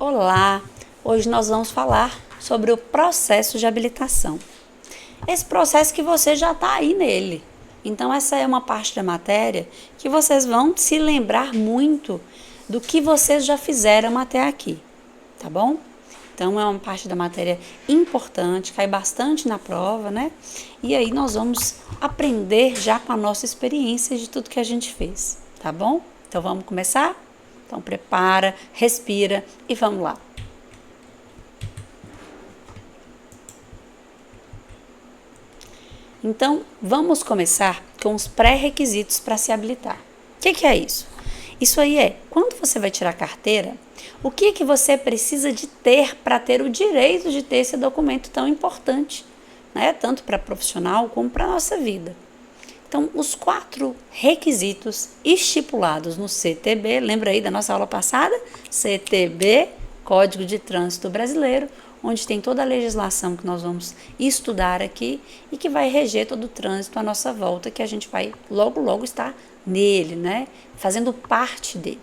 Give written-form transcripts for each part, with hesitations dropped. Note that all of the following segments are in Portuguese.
Olá! Hoje nós vamos falar sobre o processo de habilitação. Esse processo que você já está aí nele. Então essa é uma parte da matéria que vocês vão se lembrar muito do que vocês já fizeram até aqui, tá bom? Então é uma parte da matéria importante, cai bastante na prova, né? E aí nós vamos aprender já com a nossa experiência de tudo que a gente fez, tá bom? Então vamos começar? Então prepara, respira e vamos lá. Então vamos começar com os pré-requisitos para se habilitar. O que é isso? Isso aí é, quando você vai tirar a carteira, o que você precisa de ter para ter o direito de ter esse documento tão importante, né? Tanto para profissional como para a nossa vida. Então, os 4 requisitos estipulados no CTB, lembra aí da nossa aula passada? CTB, Código de Trânsito Brasileiro, onde tem toda a legislação que nós vamos estudar aqui e que vai reger todo o trânsito à nossa volta, que a gente vai logo estar nele, né? Fazendo parte dele.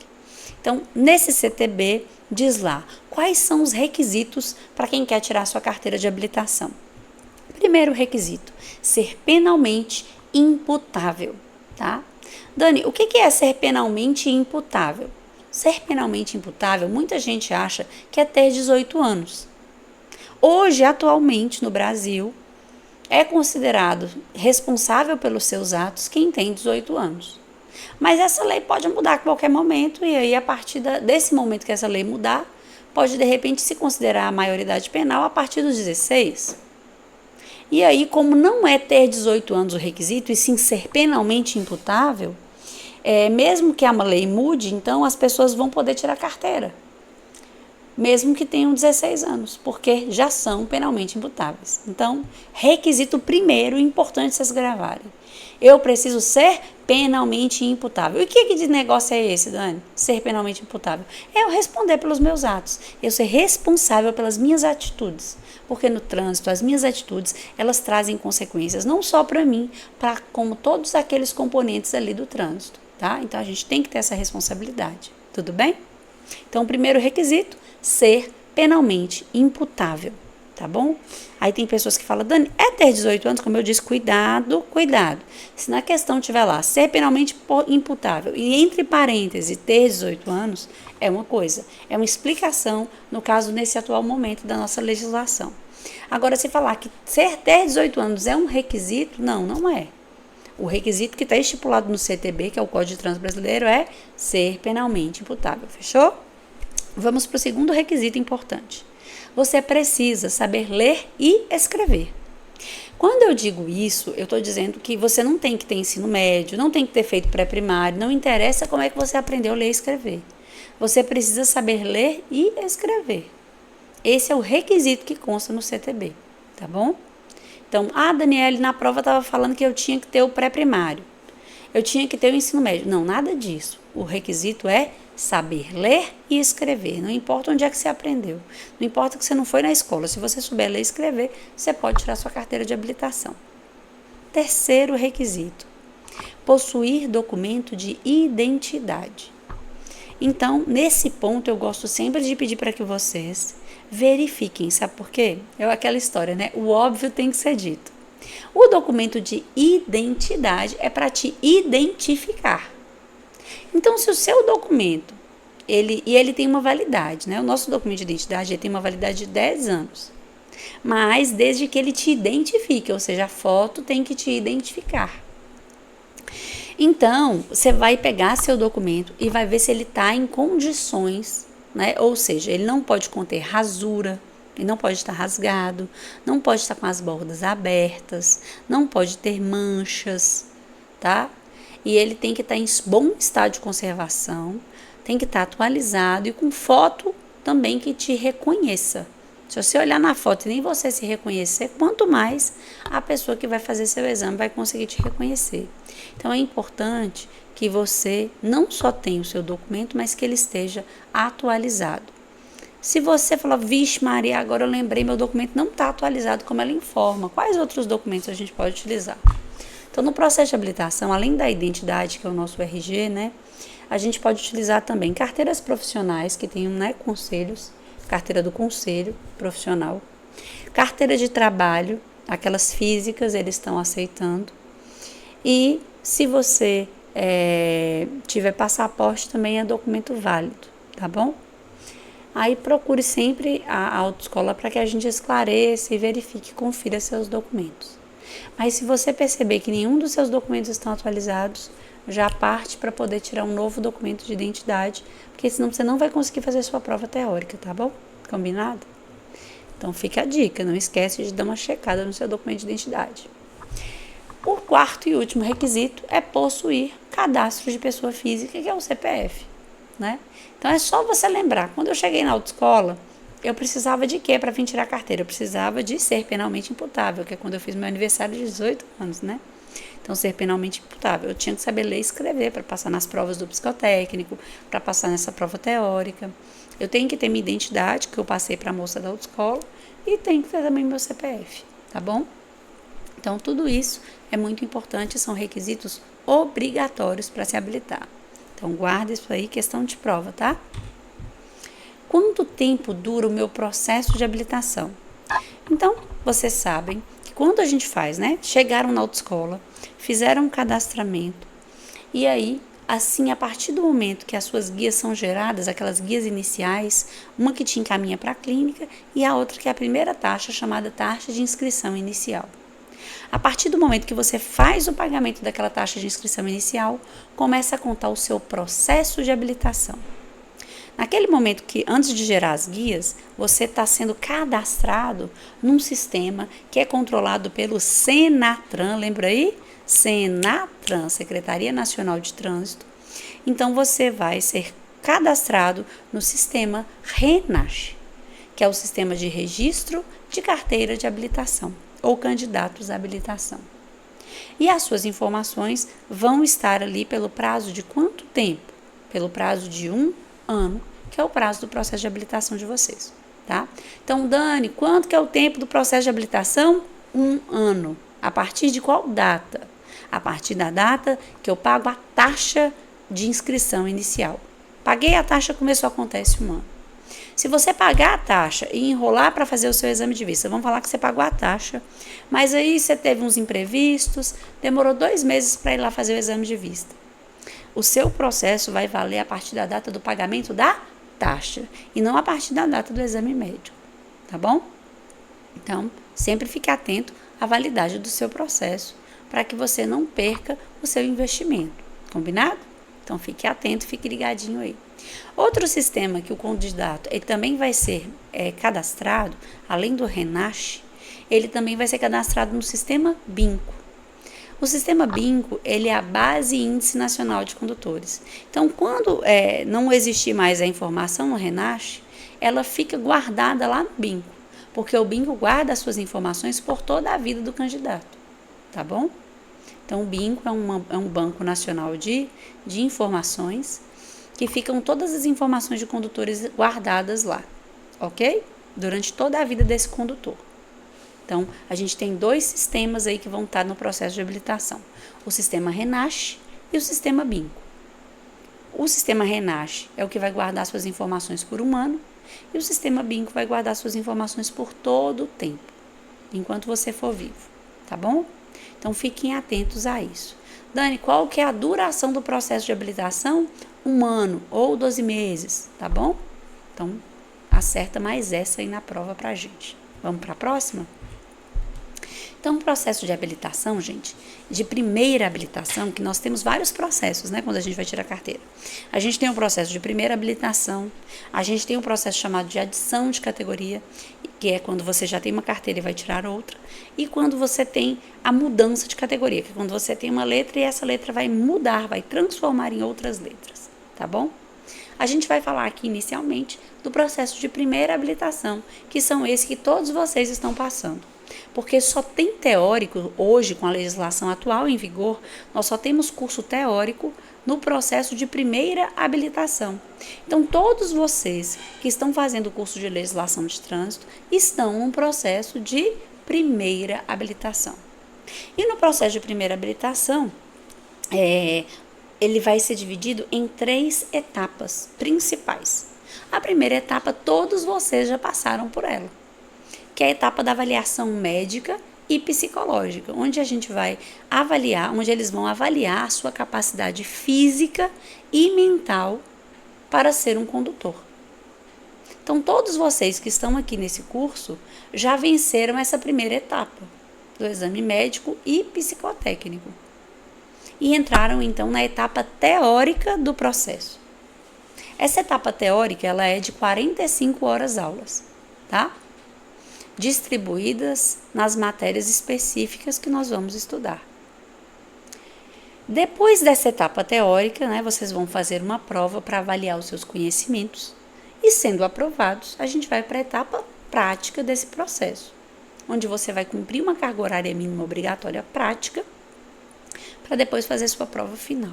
Então, nesse CTB, diz lá, quais são os requisitos para quem quer tirar sua carteira de habilitação? Primeiro requisito, ser penalmente imputável, tá? Dani, o que é ser penalmente imputável? Ser penalmente imputável, muita gente acha que é ter 18 anos. Hoje, atualmente, no Brasil, é considerado responsável pelos seus atos quem tem 18 anos. Mas essa lei pode mudar a qualquer momento e aí, a partir desse momento que essa lei mudar, pode, de repente, se considerar a maioridade penal a partir dos 16. E aí, como não é ter 18 anos o requisito, e sim ser penalmente imputável, mesmo que a lei mude, então as pessoas vão poder tirar carteira, mesmo que tenham 16 anos, porque já são penalmente imputáveis. Então, requisito primeiro, importante vocês gravarem. Eu preciso ser penalmente imputável. E que de negócio é esse, Dani? Ser penalmente imputável. É eu responder pelos meus atos. Eu ser responsável pelas minhas atitudes. Porque no trânsito, as minhas atitudes, elas trazem consequências, não só para mim, para como todos aqueles componentes ali do trânsito, tá? Então, a gente tem que ter essa responsabilidade. Tudo bem? Então, o primeiro requisito, ser penalmente imputável, tá bom? Aí tem pessoas que falam, Dani, é ter 18 anos? Como eu disse, cuidado. Se na questão tiver lá, ser penalmente imputável e entre parênteses, ter 18 anos, é uma coisa. É uma explicação, no caso, nesse atual momento da nossa legislação. Agora, se falar que ter 18 anos é um requisito, não é. O requisito que está estipulado no CTB, que é o Código de Trânsito Brasileiro, é ser penalmente imputável. Fechou? Vamos para o segundo requisito importante. Você precisa saber ler e escrever. Quando eu digo isso, eu estou dizendo que você não tem que ter ensino médio, não tem que ter feito pré-primário, não interessa como é que você aprendeu a ler e escrever. Você precisa saber ler e escrever. Esse é o requisito que consta no CTB, tá bom? Então, a Daniele na prova estava falando que eu tinha que ter o pré-primário. Eu tinha que ter o ensino médio. Não, nada disso. O requisito é saber ler e escrever. Não importa onde é que você aprendeu. Não importa que você não foi na escola. Se você souber ler e escrever, você pode tirar sua carteira de habilitação. Terceiro requisito. Possuir documento de identidade. Então, nesse ponto, eu gosto sempre de pedir para que vocês verifiquem. Sabe por quê? É aquela história, né? O óbvio tem que ser dito. O documento de identidade é para te identificar. Então, se o seu documento, ele tem uma validade, né? O nosso documento de identidade ele tem uma validade de 10 anos. Mas desde que ele te identifique, ou seja, a foto tem que te identificar. Então, você vai pegar seu documento e vai ver se ele está em condições, né? Ou seja, ele não pode conter rasura, ele não pode estar rasgado, não pode estar com as bordas abertas, não pode ter manchas, tá? E ele tem que estar em bom estado de conservação, tem que estar atualizado e com foto também que te reconheça. Se você olhar na foto e nem você se reconhecer, quanto mais a pessoa que vai fazer seu exame vai conseguir te reconhecer. Então, é importante que você não só tenha o seu documento, mas que ele esteja atualizado. Se você falar, vixe Maria, agora eu lembrei, meu documento não está atualizado como ela informa, quais outros documentos a gente pode utilizar? Então, no processo de habilitação, além da identidade, que é o nosso RG, né, a gente pode utilizar também carteiras profissionais que tenham, né, conselhos, carteira do conselho profissional, carteira de trabalho, aquelas físicas eles estão aceitando, e se você tiver passaporte também é documento válido, tá bom? Aí procure sempre a autoescola para que a gente esclareça e verifique, confira seus documentos. Mas se você perceber que nenhum dos seus documentos estão atualizados, já parte para poder tirar um novo documento de identidade, porque senão você não vai conseguir fazer sua prova teórica, tá bom? Combinado? Então fica a dica, não esquece de dar uma checada no seu documento de identidade. O quarto e último requisito é possuir cadastro de pessoa física, que é o CPF, né? Então é só você lembrar, quando eu cheguei na autoescola, eu precisava de quê para vir tirar a carteira? Eu precisava de ser penalmente imputável, que é quando eu fiz meu aniversário de 18 anos, né? Então, ser penalmente imputável. Eu tinha que saber ler e escrever para passar nas provas do psicotécnico, para passar nessa prova teórica. Eu tenho que ter minha identidade, que eu passei para a moça da autoescola, e tenho que ter também meu CPF, tá bom? Então, tudo isso é muito importante, são requisitos obrigatórios para se habilitar. Então, guarda isso aí, questão de prova, tá? Quanto tempo dura o meu processo de habilitação? Então, vocês sabem que quando a gente faz, né? Chegaram na autoescola, fizeram um cadastramento, e aí, assim, a partir do momento que as suas guias são geradas, aquelas guias iniciais, uma que te encaminha para a clínica e a outra que é a primeira taxa, chamada taxa de inscrição inicial. A partir do momento que você faz o pagamento daquela taxa de inscrição inicial, começa a contar o seu processo de habilitação. Naquele momento que, antes de gerar as guias, você está sendo cadastrado num sistema que é controlado pelo Senatran, lembra aí? Senatran, Secretaria Nacional de Trânsito. Então, você vai ser cadastrado no sistema RENASH, que é o sistema de registro de carteira de habilitação, ou candidatos à habilitação. E as suas informações vão estar ali pelo prazo de quanto tempo? Pelo prazo de 1 ano, que é o prazo do processo de habilitação de vocês, tá? Então, Dani, quanto que é o tempo do processo de habilitação? 1 ano. A partir de qual data? A partir da data que eu pago a taxa de inscrição inicial. Paguei a taxa, começou a contar esse 1 ano. Se você pagar a taxa e enrolar para fazer o seu exame de vista, vamos falar que você pagou a taxa, mas aí você teve uns imprevistos, demorou 2 meses para ir lá fazer o exame de vista. O seu processo vai valer a partir da data do pagamento da taxa e não a partir da data do exame médico, tá bom? Então, sempre fique atento à validade do seu processo para que você não perca o seu investimento, combinado? Então, fique atento, fique ligadinho aí. Outro sistema que o candidato ele também vai ser cadastrado, além do RENASH, ele também vai ser cadastrado no sistema BINCO. O sistema BINCO, ele é a Base Índice Nacional de Condutores. Então, quando não existir mais a informação no RENASH, ela fica guardada lá no BINCO, porque o BINCO guarda as suas informações por toda a vida do candidato, tá bom? Então, o BINCO é um banco nacional de informações, que ficam todas as informações de condutores guardadas lá, ok? Durante toda a vida desse condutor. Então, a gente tem 2 sistemas aí que vão estar no processo de habilitação. O sistema RENASH e o sistema BINCO. O sistema RENASH é o que vai guardar suas informações por 1 ano e o sistema BINCO vai guardar suas informações por todo o tempo, enquanto você for vivo, tá bom? Então, fiquem atentos a isso. Dani, qual que é a duração do processo de habilitação? 1 ano ou 12 meses, tá bom? Então, acerta mais essa aí na prova pra gente. Vamos para a próxima? Então, o processo de habilitação, gente, de primeira habilitação, que nós temos vários processos, né, quando a gente vai tirar a carteira. A gente tem o processo de primeira habilitação, a gente tem um processo chamado de adição de categoria, que é quando você já tem uma carteira e vai tirar outra, e quando você tem a mudança de categoria, que é quando você tem uma letra e essa letra vai mudar, vai transformar em outras letras, tá bom? A gente vai falar aqui inicialmente do processo de primeira habilitação, que são esses que todos vocês estão passando. Porque só tem teórico, hoje com a legislação atual em vigor, nós só temos curso teórico no processo de primeira habilitação. Então, todos vocês que estão fazendo o curso de legislação de trânsito estão num processo de primeira habilitação. E no processo de primeira habilitação, ele vai ser dividido em 3 etapas principais. A primeira etapa, todos vocês já passaram por ela, que é a etapa da avaliação médica e psicológica, onde a gente vai avaliar, onde eles vão avaliar a sua capacidade física e mental para ser um condutor. Então, todos vocês que estão aqui nesse curso já venceram essa primeira etapa do exame médico e psicotécnico e entraram, então, na etapa teórica do processo. Essa etapa teórica, ela é de 45 horas aulas, tá? Distribuídas nas matérias específicas que nós vamos estudar. Depois dessa etapa teórica, né, vocês vão fazer uma prova para avaliar os seus conhecimentos e, sendo aprovados, a gente vai para a etapa prática desse processo, onde você vai cumprir uma carga horária mínima obrigatória prática para depois fazer sua prova final.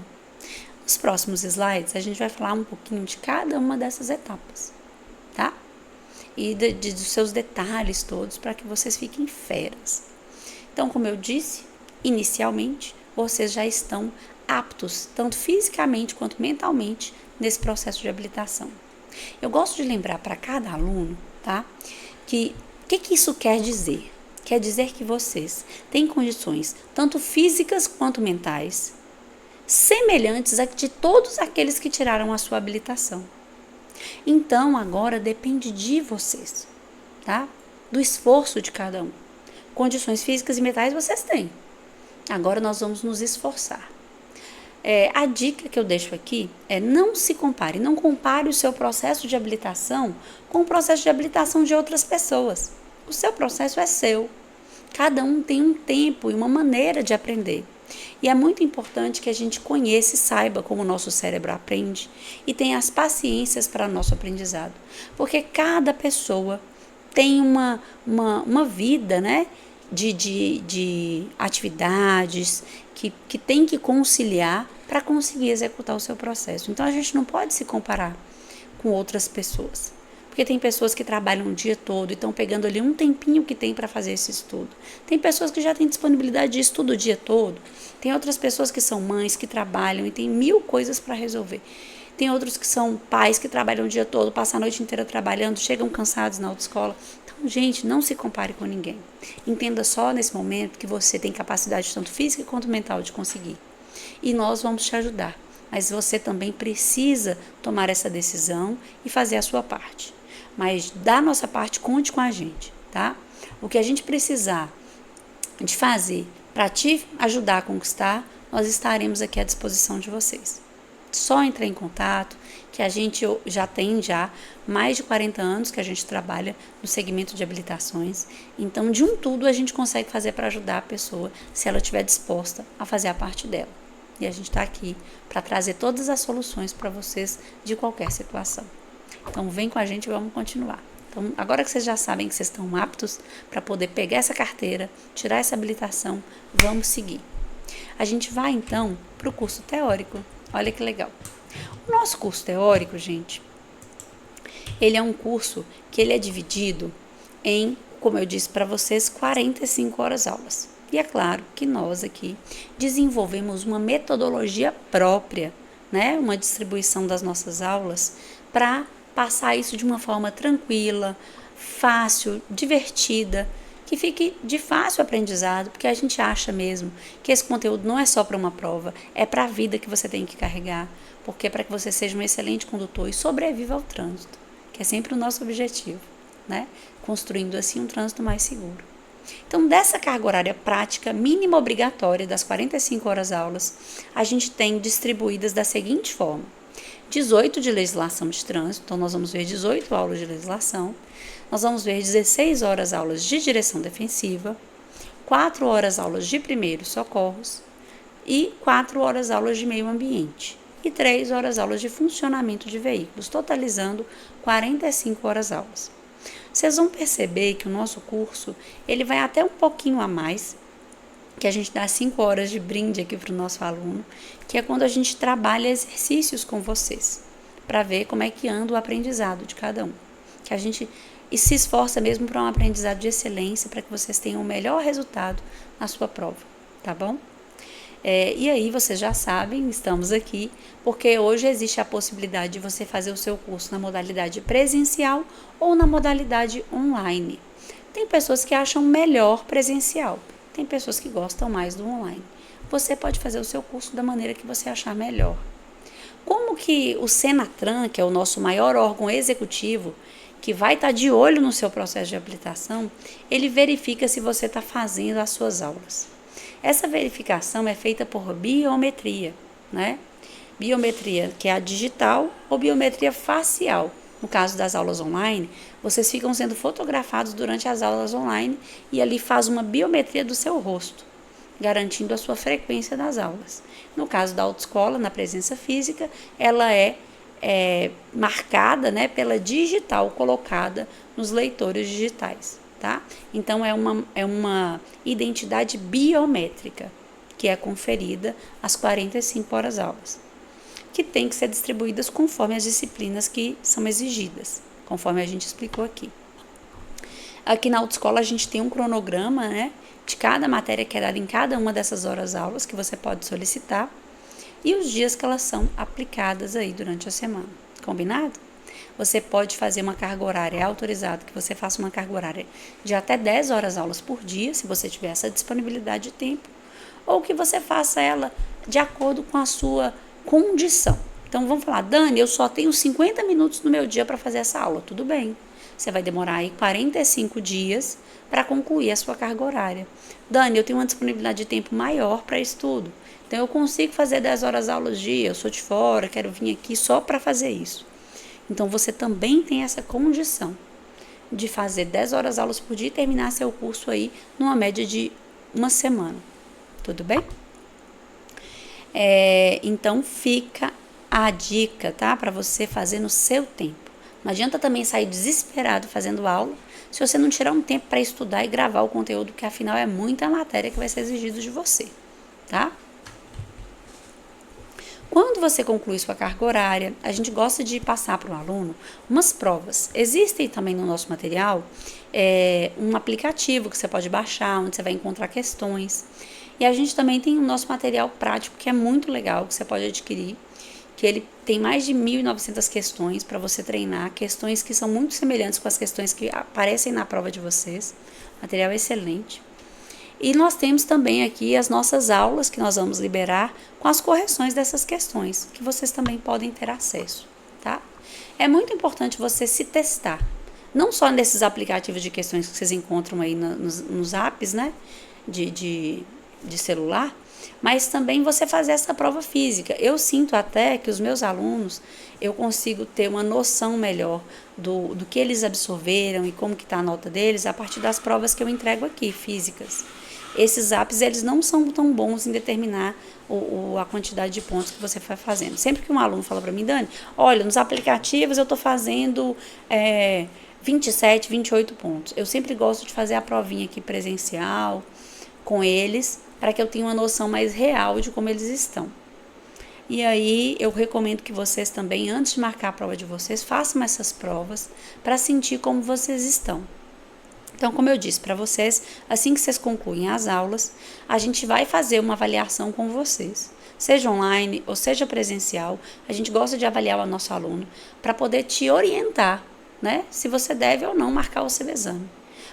Nos próximos slides, a gente vai falar um pouquinho de cada uma dessas etapas, tá? E dos seus detalhes todos, para que vocês fiquem feras. Então, como eu disse, inicialmente, vocês já estão aptos, tanto fisicamente quanto mentalmente, nesse processo de habilitação. Eu gosto de lembrar para cada aluno, tá? Que o que isso quer dizer? Quer dizer que vocês têm condições, tanto físicas quanto mentais, semelhantes a de todos aqueles que tiraram a sua habilitação. Então, agora depende de vocês, tá? Do esforço de cada um. Condições físicas e mentais vocês têm. Agora nós vamos nos esforçar. A dica que eu deixo aqui é não se compare, não compare o seu processo de habilitação com o processo de habilitação de outras pessoas. O seu processo é seu. Cada um tem um tempo e uma maneira de aprender. E é muito importante que a gente conheça e saiba como o nosso cérebro aprende e tenha as paciências para o nosso aprendizado. Porque cada pessoa tem uma vida, né, de atividades que tem que conciliar para conseguir executar o seu processo. Então, a gente não pode se comparar com outras pessoas. Porque tem pessoas que trabalham o dia todo e estão pegando ali um tempinho que tem para fazer esse estudo. Tem pessoas que já têm disponibilidade de estudo o dia todo. Tem outras pessoas que são mães, que trabalham e tem 1000 coisas para resolver. Tem outros que são pais que trabalham o dia todo, passam a noite inteira trabalhando, chegam cansados na autoescola. Então, gente, não se compare com ninguém. Entenda só nesse momento que você tem capacidade tanto física quanto mental de conseguir. E nós vamos te ajudar. Mas você também precisa tomar essa decisão e fazer a sua parte. Mas da nossa parte, conte com a gente, tá? O que a gente precisar de fazer para te ajudar a conquistar, nós estaremos aqui à disposição de vocês. Só entrar em contato, que a gente já tem mais de 40 anos que a gente trabalha no segmento de habilitações. Então, de um tudo a gente consegue fazer para ajudar a pessoa, se ela estiver disposta a fazer a parte dela. E a gente está aqui para trazer todas as soluções para vocês de qualquer situação. Então, vem com a gente e vamos continuar. Então, agora que vocês já sabem que vocês estão aptos para poder pegar essa carteira, tirar essa habilitação, vamos seguir. A gente vai, então, para o curso teórico. Olha que legal. O nosso curso teórico, gente, ele é um curso que ele é dividido em, como eu disse para vocês, 45 horas aulas. E é claro que nós aqui desenvolvemos uma metodologia própria, né? Uma distribuição das nossas aulas para passar isso de uma forma tranquila, fácil, divertida, que fique de fácil aprendizado, porque a gente acha mesmo que esse conteúdo não é só para uma prova, é para a vida que você tem que carregar, porque é para que você seja um excelente condutor e sobreviva ao trânsito, que é sempre o nosso objetivo, né? Construindo assim um trânsito mais seguro. Então, dessa carga horária prática mínima obrigatória das 45 horas aulas, a gente tem distribuídas da seguinte forma: 18 de legislação de trânsito, então nós vamos ver 18 aulas de legislação, nós vamos ver 16 horas aulas de direção defensiva, 4 horas aulas de primeiros socorros e 4 horas aulas de meio ambiente e 3 horas aulas de funcionamento de veículos, totalizando 45 horas aulas. Vocês vão perceber que o nosso curso, ele vai até um pouquinho a mais, que a gente dá 5 horas de brinde aqui para o nosso aluno, que é quando a gente trabalha exercícios com vocês, para ver como é que anda o aprendizado de cada um. Que a gente se esforça mesmo para um aprendizado de excelência, para que vocês tenham o melhor resultado na sua prova, tá bom? E aí vocês já sabem, estamos aqui, porque hoje existe a possibilidade de você fazer o seu curso na modalidade presencial ou na modalidade online. Tem pessoas que acham melhor presencial, tem pessoas que gostam mais do online. Você pode fazer o seu curso da maneira que você achar melhor. Como que o Senatran, que é o nosso maior órgão executivo, que vai estar de olho no seu processo de habilitação, ele verifica se você está fazendo as suas aulas. Essa verificação é feita por biometria, né? Biometria que é a digital ou biometria facial. No caso das aulas online, vocês ficam sendo fotografados durante as aulas online e ali faz uma biometria do seu rosto, garantindo a sua frequência das aulas. No caso da autoescola, na presença física, ela é marcada, né, pela digital colocada nos leitores digitais, tá? Então é uma identidade biométrica que é conferida às 45 horas aulas, que tem que ser distribuídas conforme as disciplinas que são exigidas, conforme a gente explicou aqui. Aqui na autoescola a gente tem um cronograma, né, de cada matéria que é dada em cada uma dessas horas aulas que você pode solicitar e os dias que elas são aplicadas aí durante a semana. Combinado? Você pode fazer uma carga horária, é autorizado que você faça uma carga horária de até 10 horas aulas por dia, se você tiver essa disponibilidade de tempo, ou que você faça ela de acordo com a sua condição. Então vamos falar, Dani, eu só tenho 50 minutos no meu dia para fazer essa aula. Tudo bem. Você vai demorar aí 45 dias para concluir a sua carga horária. Dani, eu tenho uma disponibilidade de tempo maior para estudo. Então eu consigo fazer 10 horas aulas dia, eu sou de fora, quero vir aqui só para fazer isso. Então você também tem essa condição de fazer 10 horas aulas por dia e terminar seu curso aí numa média de uma semana. Tudo bem? Então fica a dica, tá? Para você fazer no seu tempo. Não adianta também sair desesperado fazendo aula se você não tirar um tempo para estudar e gravar o conteúdo, que afinal é muita matéria que vai ser exigido de você, tá? Quando você conclui sua carga horária, a gente gosta de passar para o aluno umas provas. Existem também no nosso material um aplicativo que você pode baixar, onde você vai encontrar questões. E a gente também tem o nosso material prático, que é muito legal, que você pode adquirir, que ele tem mais de 1.900 questões para você treinar, questões que são muito semelhantes com as questões que aparecem na prova de vocês. Material excelente. E nós temos também aqui as nossas aulas que nós vamos liberar com as correções dessas questões, que vocês também podem ter acesso, tá? É muito importante você se testar, não só nesses aplicativos de questões que vocês encontram aí nos apps, né, de celular, mas também você fazer essa prova física. Eu sinto até que os meus alunos, eu consigo ter uma noção melhor do que eles absorveram e como que está a nota deles a partir das provas que eu entrego aqui, físicas. Esses apps, eles não são tão bons em determinar a quantidade de pontos que você vai fazendo. Sempre que um aluno fala para mim, Dani, olha, nos aplicativos eu estou fazendo 27, 28 pontos. Eu sempre gosto de fazer a provinha aqui presencial com eles, para que eu tenha uma noção mais real de como eles estão. E aí eu recomendo que vocês também, antes de marcar a prova de vocês, façam essas provas para sentir como vocês estão. Então, como eu disse para vocês, assim que vocês concluem as aulas, a gente vai fazer uma avaliação com vocês. Seja online ou seja presencial, a gente gosta de avaliar o nosso aluno para poder te orientar, né? Se você deve ou não marcar o seu exame.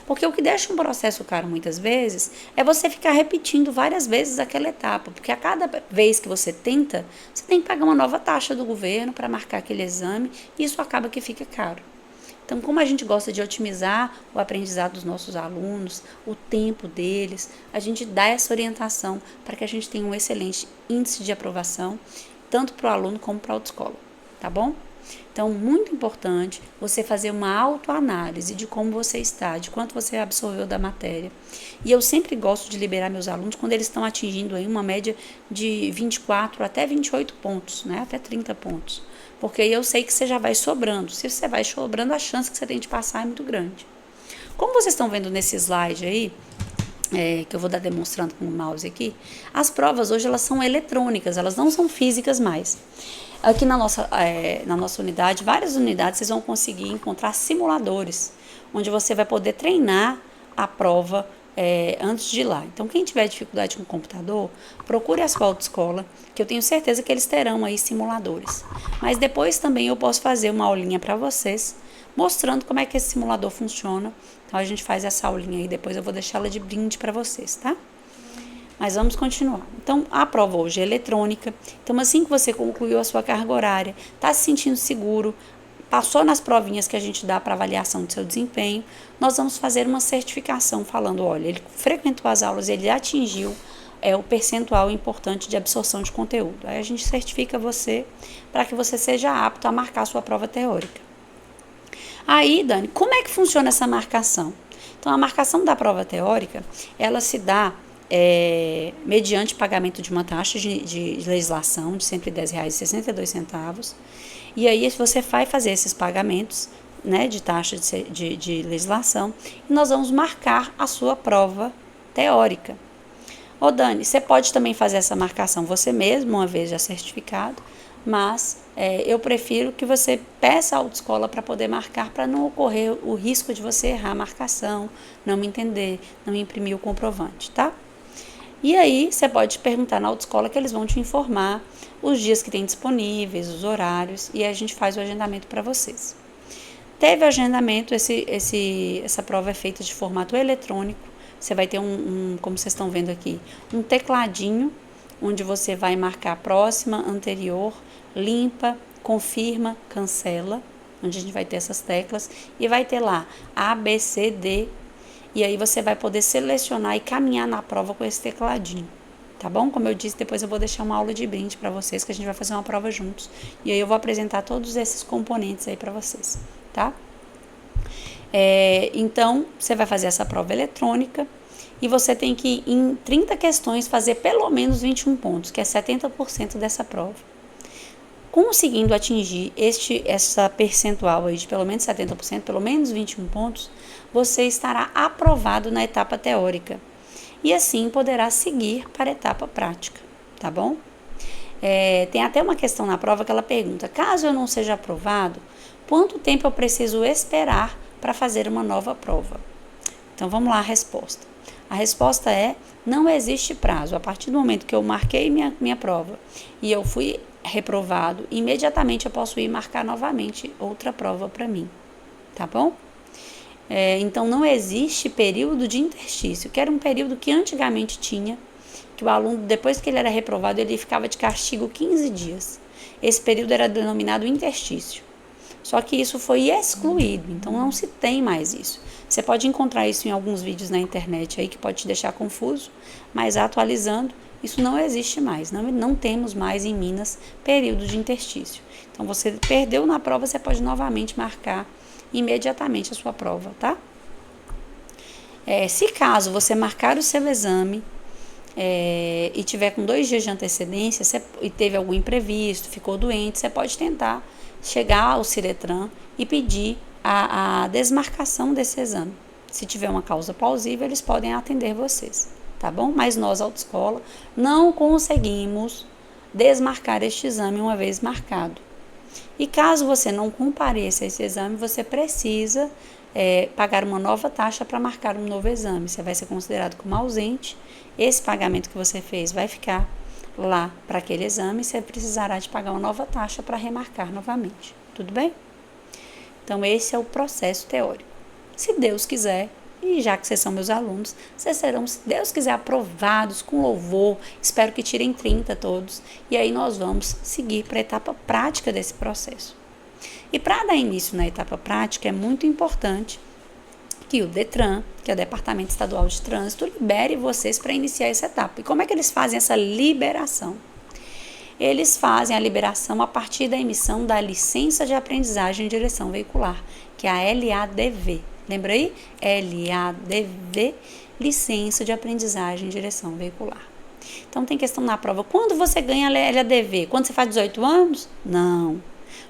Porque o que deixa um processo caro muitas vezes é você ficar repetindo várias vezes aquela etapa. Porque a cada vez que você tenta, você tem que pagar uma nova taxa do governo para marcar aquele exame e isso acaba que fica caro. Então, como a gente gosta de otimizar o aprendizado dos nossos alunos, o tempo deles, a gente dá essa orientação para que a gente tenha um excelente índice de aprovação, tanto para o aluno como para a autoescola, tá bom? Então, muito importante você fazer uma autoanálise de como você está, de quanto você absorveu da matéria. E eu sempre gosto de liberar meus alunos quando eles estão atingindo aí uma média de 24 até 28 pontos, né? Até 30 pontos. Porque eu sei que você já vai sobrando. Se você vai sobrando, a chance que você tem de passar é muito grande. Como vocês estão vendo nesse slide aí, que eu vou dar demonstrando com o mouse aqui, as provas hoje elas são eletrônicas, elas não são físicas mais. Aqui na nossa unidade, várias unidades, vocês vão conseguir encontrar simuladores, onde você vai poder treinar a prova antes de ir lá. Então, quem tiver dificuldade com o computador, procure a sua autoescola, que eu tenho certeza que eles terão aí simuladores. Mas depois também eu posso fazer uma aulinha para vocês, mostrando como é que esse simulador funciona. Então, a gente faz essa aulinha aí, depois eu vou deixar ela de brinde para vocês, tá? Mas vamos continuar. Então, a prova hoje é eletrônica. Então, assim que você concluiu a sua carga horária, está se sentindo seguro, passou nas provinhas que a gente dá para avaliação do seu desempenho, nós vamos fazer uma certificação falando, olha, ele frequentou as aulas, ele atingiu o percentual importante de absorção de conteúdo. Aí a gente certifica você para que você seja apto a marcar a sua prova teórica. Aí, Dani, como é que funciona essa marcação? Então, a marcação da prova teórica, ela se dá mediante pagamento de uma taxa de legislação de R$ 110,62. E aí você vai fazer esses pagamentos, né, de taxa de legislação e nós vamos marcar a sua prova teórica. Ô Dani, você pode também fazer essa marcação você mesmo, uma vez já certificado, mas eu prefiro que você peça a autoescola para poder marcar, para não ocorrer o risco de você errar a marcação, não me entender, não imprimir o comprovante, tá? E aí, você pode perguntar na autoescola que eles vão te informar os dias que tem disponíveis, os horários, e a gente faz o agendamento para vocês. Teve agendamento, essa prova é feita de formato eletrônico, você vai ter como vocês estão vendo aqui, um tecladinho, onde você vai marcar próxima, anterior, limpa, confirma, cancela, onde a gente vai ter essas teclas, e vai ter lá A, B, C, D, e aí você vai poder selecionar e caminhar na prova com esse tecladinho, tá bom? Como eu disse, depois eu vou deixar uma aula de brinde para vocês, que a gente vai fazer uma prova juntos. E aí eu vou apresentar todos esses componentes aí para vocês, tá? Então, você vai fazer essa prova eletrônica e você tem que, em 30 questões, fazer pelo menos 21 pontos, que é 70% dessa prova. Conseguindo atingir essa percentual aí de pelo menos 70%, pelo menos 21 pontos, você estará aprovado na etapa teórica. E assim poderá seguir para a etapa prática, tá bom? Tem até uma questão na prova que ela pergunta, caso eu não seja aprovado, quanto tempo eu preciso esperar para fazer uma nova prova? Então vamos lá a resposta. A resposta é, não existe prazo. A partir do momento que eu marquei minha prova e eu fui reprovado, imediatamente eu posso ir marcar novamente outra prova para mim, tá bom? Então não existe período de interstício, que era um período que antigamente tinha, que o aluno, depois que ele era reprovado, ele ficava de castigo 15 dias. Esse período era denominado interstício. Só que isso foi excluído, então não se tem mais isso. Você pode encontrar isso em alguns vídeos na internet aí que pode te deixar confuso, mas atualizando, isso não existe mais, não temos mais em Minas período de interstício. Então você perdeu na prova, você pode novamente marcar imediatamente a sua prova, tá? Se caso você marcar o seu exame e tiver com 2 dias de antecedência e teve algum imprevisto, ficou doente, você pode tentar chegar ao Ciretran e pedir a desmarcação desse exame. Se tiver uma causa plausível, eles podem atender vocês, tá bom? Mas nós, autoescola, não conseguimos desmarcar este exame uma vez marcado. E caso você não compareça a esse exame, você precisa pagar uma nova taxa para marcar um novo exame. Você vai ser considerado como ausente. Esse pagamento que você fez vai ficar lá para aquele exame e você precisará de pagar uma nova taxa para remarcar novamente. Tudo bem? Então, esse é o processo teórico. Se Deus quiser, e já que vocês são meus alunos, vocês serão, se Deus quiser, aprovados com louvor. Espero que tirem 30 todos. E aí nós vamos seguir para a etapa prática desse processo. E para dar início na etapa prática, é muito importante que o DETRAN, que é o Departamento Estadual de Trânsito, libere vocês para iniciar essa etapa. E como é que eles fazem essa liberação? Eles fazem a liberação a partir da emissão da licença de aprendizagem em direção veicular, que é a LADV. Lembra aí? LADV, licença de aprendizagem em direção veicular. Então tem questão na prova, quando você ganha a LADV? Quando você faz 18 anos? Não.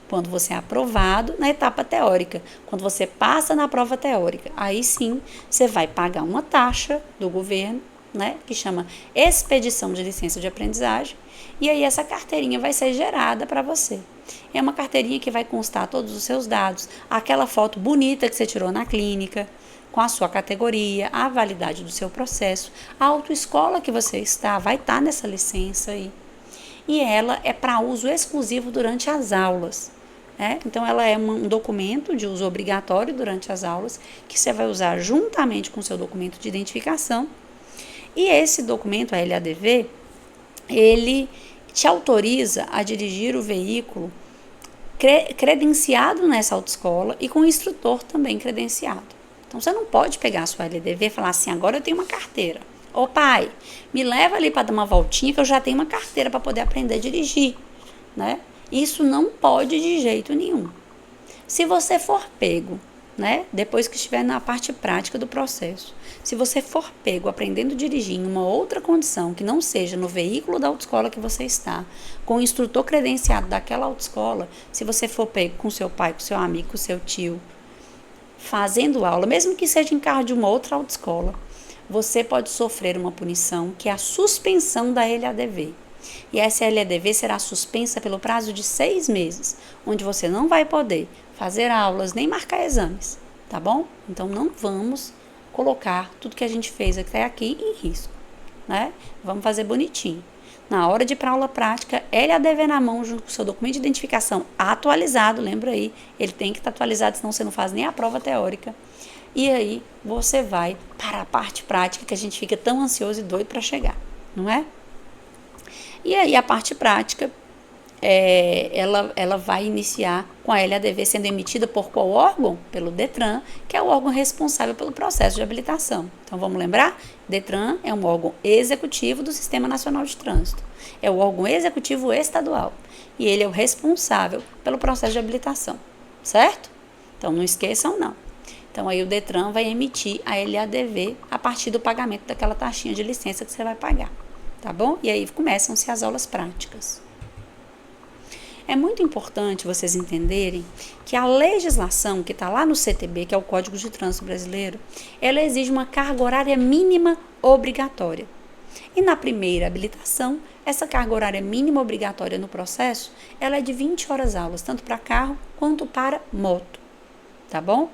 Quando você é aprovado na etapa teórica, quando você passa na prova teórica, aí sim você vai pagar uma taxa do governo, né, que chama expedição de licença de aprendizagem, e aí essa carteirinha vai ser gerada para você. É uma carteirinha que vai constar todos os seus dados, aquela foto bonita que você tirou na clínica, com a sua categoria, a validade do seu processo, a autoescola que você está, vai estar nessa licença aí. E ela é para uso exclusivo durante as aulas. Então, ela é um documento de uso obrigatório durante as aulas, que você vai usar juntamente com o seu documento de identificação. E esse documento, a LADV, ele te autoriza a dirigir o veículo credenciado nessa autoescola e com o instrutor também credenciado. Então, você não pode pegar a sua LDV e falar assim, agora eu tenho uma carteira. Ô pai, me leva ali para dar uma voltinha que eu já tenho uma carteira para poder aprender a dirigir, né? Isso não pode de jeito nenhum. Se você for pego, né, depois que estiver na parte prática do processo, se você for pego aprendendo a dirigir em uma outra condição que não seja no veículo da autoescola que você está, com o instrutor credenciado daquela autoescola, se você for pego com seu pai, com seu amigo, com seu tio, fazendo aula, mesmo que seja em carro de uma outra autoescola, você pode sofrer uma punição que é a suspensão da LADV. E essa LADV será suspensa pelo prazo de 6 meses, onde você não vai poder fazer aulas nem marcar exames, tá bom? Então não vamos colocar tudo que a gente fez até aqui em risco, né? Vamos fazer bonitinho. Na hora de ir para aula prática, LADV na mão junto com o seu documento de identificação atualizado, lembra aí, ele tem que estar atualizado, senão você não faz nem a prova teórica. E aí você vai para a parte prática que a gente fica tão ansioso e doido para chegar, não é? E aí a parte prática, ela vai iniciar com a LADV sendo emitida por qual órgão? Pelo DETRAN, que é o órgão responsável pelo processo de habilitação. Então vamos lembrar? DETRAN é um órgão executivo do Sistema Nacional de Trânsito. É o órgão executivo estadual. E ele é o responsável pelo processo de habilitação. Certo? Então não esqueçam não. Então aí o DETRAN vai emitir a LADV a partir do pagamento daquela taxinha de licença que você vai pagar. Tá bom? E aí começam-se as aulas práticas. É muito importante vocês entenderem que a legislação que está lá no CTB, que é o Código de Trânsito Brasileiro, ela exige uma carga horária mínima obrigatória. E na primeira habilitação, essa carga horária mínima obrigatória no processo, ela é de 20 horas aulas, tanto para carro quanto para moto. Tá bom?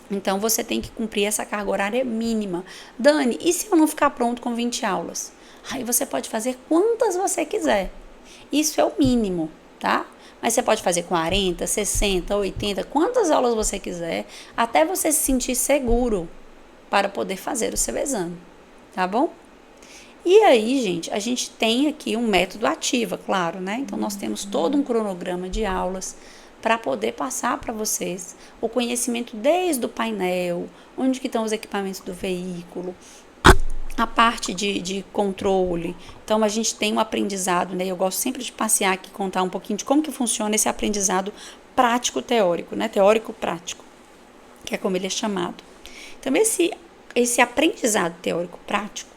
Então, você tem que cumprir essa carga horária mínima. Dani, e se eu não ficar pronto com 20 aulas? Aí você pode fazer quantas você quiser. Isso é o mínimo, tá? Mas você pode fazer 40, 60, 80, quantas aulas você quiser, até você se sentir seguro para poder fazer o seu exame, tá bom? E aí, gente, a gente tem aqui um método ativa, claro, né? Então, nós temos todo um cronograma de aulas para poder passar para vocês o conhecimento desde o painel, onde que estão os equipamentos do veículo, a parte de controle. Então, a gente tem um aprendizado, né? Eu gosto sempre de passear aqui, contar um pouquinho de como que funciona esse aprendizado prático-teórico, né? Teórico-prático, que é como ele é chamado. Então, esse aprendizado teórico-prático,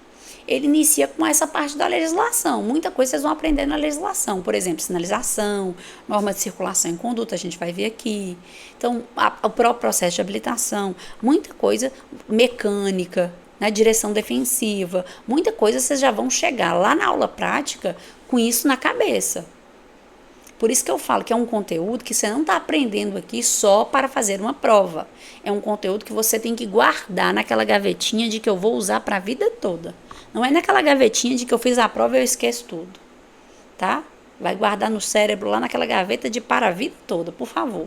ele inicia com essa parte da legislação. Muita coisa vocês vão aprender na legislação. Por exemplo, sinalização, norma de circulação em conduta, a gente vai ver aqui. Então, o próprio processo de habilitação, muita coisa mecânica, né, direção defensiva, muita coisa vocês já vão chegar lá na aula prática com isso na cabeça. Por isso que eu falo que é um conteúdo que você não está aprendendo aqui só para fazer uma prova. É um conteúdo que você tem que guardar naquela gavetinha de que eu vou usar para a vida toda. Não é naquela gavetinha de que eu fiz a prova e eu esqueço tudo. Tá? Vai guardar no cérebro lá naquela gaveta de para a vida toda, por favor.